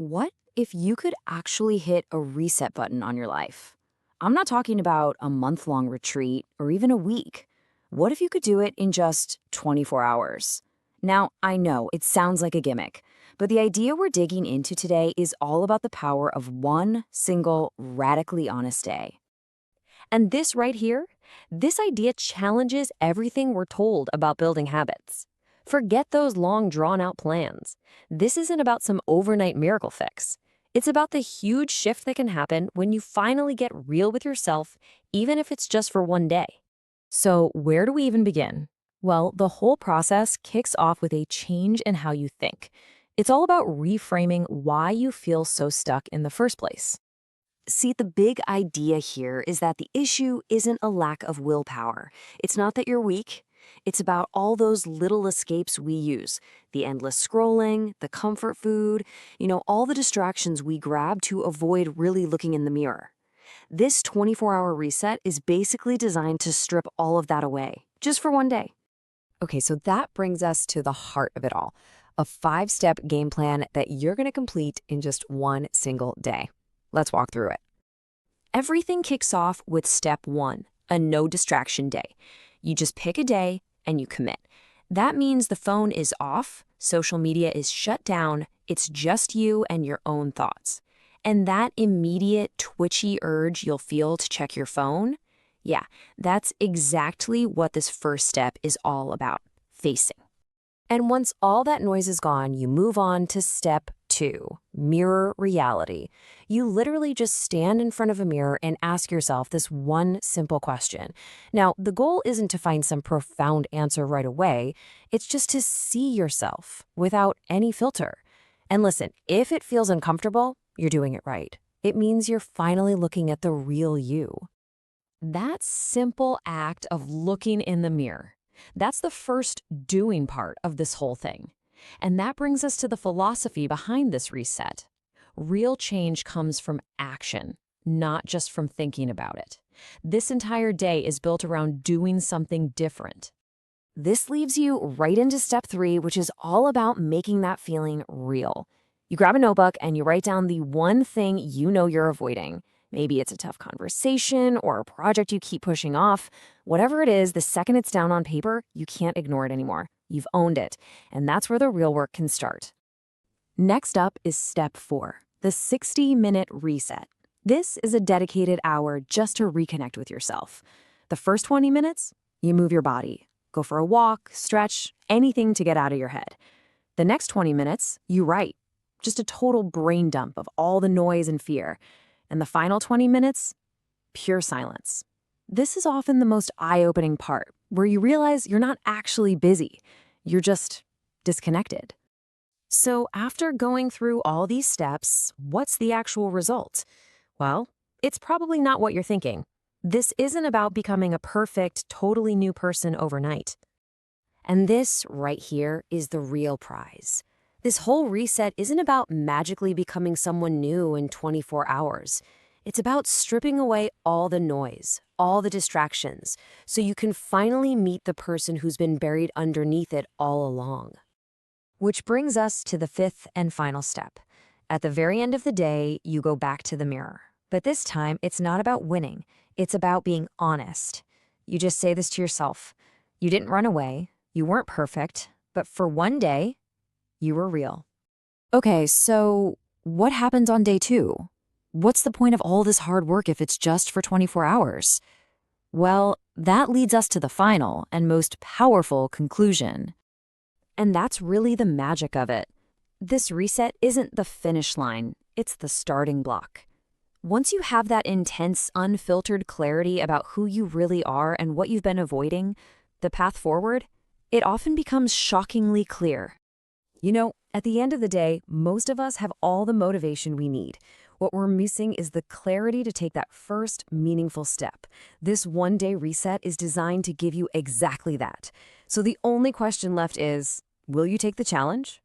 What if you could actually hit a reset button on your life? I'm not talking about a month-long retreat or even a week. What if you could do it in just 24 hours? Now, I know it sounds like a gimmick, but the idea we're digging into today is all about the power of one single, radically honest day. And this right here, this idea challenges everything we're told about building habits. Forget those long drawn-out plans. This isn't about some overnight miracle fix. It's about the huge shift that can happen when you finally get real with yourself, even if it's just for one day. So, where do we even begin? Well, the whole process kicks off with a change in how you think. It's all about reframing why you feel so stuck in the first place. See, the big idea here is that the issue isn't a lack of willpower. It's not that you're weak. It's about all those little escapes we use, the endless scrolling, the comfort food, all the distractions we grab to avoid really looking in the mirror. This 24-hour reset is basically designed to strip all of that away, just for one day. Okay, so that brings us to the heart of it all, a 5-step game plan that you're going to complete in just one single day. Let's walk through it. Everything kicks off with step 1, a no distraction day. You just pick a day and you commit. That means the phone is off, social media is shut down, it's just you and your own thoughts. And that immediate twitchy urge you'll feel to check your phone, yeah, that's exactly what this first step is all about, facing. And once all that noise is gone, you move on to step 2, mirror reality. You literally just stand in front of a mirror and ask yourself this one simple question. Now, the goal isn't to find some profound answer right away. It's just to see yourself without any filter. And listen, if it feels uncomfortable, you're doing it right. It means you're finally looking at the real you. That simple act of looking in the mirror, that's the first doing part of this whole thing. And that brings us to the philosophy behind this reset. Real change comes from action, not just from thinking about it. This entire day is built around doing something different. This leads you right into step 3, which is all about making that feeling real. You grab a notebook and you write down the one thing you know you're avoiding. Maybe it's a tough conversation or a project you keep pushing off. Whatever it is, the second it's down on paper, you can't ignore it anymore. You've owned it, and that's where the real work can start. Next up is step 4, the 60-minute reset. This is a dedicated hour just to reconnect with yourself. The first 20 minutes, you move your body. Go for a walk, stretch, anything to get out of your head. The next 20 minutes, you write. Just a total brain dump of all the noise and fear. And the final 20 minutes, pure silence. This is often the most eye-opening part, where you realize you're not actually busy. You're just disconnected. So after going through all these steps, what's the actual result? Well, it's probably not what you're thinking. This isn't about becoming a perfect, totally new person overnight. And this right here is the real prize. This whole reset isn't about magically becoming someone new in 24 hours. It's about stripping away all the noise, all the distractions, so you can finally meet the person who's been buried underneath it all along. Which brings us to the 5th and final step. At the very end of the day, you go back to the mirror. But this time, it's not about winning. It's about being honest. You just say this to yourself. You didn't run away. You weren't perfect. But for one day, you were real. Okay, so what happens on day 2? What's the point of all this hard work if it's just for 24 hours? Well, that leads us to the final and most powerful conclusion. And that's really the magic of it. This reset isn't the finish line, it's the starting block. Once you have that intense, unfiltered clarity about who you really are and what you've been avoiding, the path forward, it often becomes shockingly clear. At the end of the day, most of us have all the motivation we need. What we're missing is the clarity to take that first meaningful step. This one-day reset is designed to give you exactly that. So the only question left is, will you take the challenge?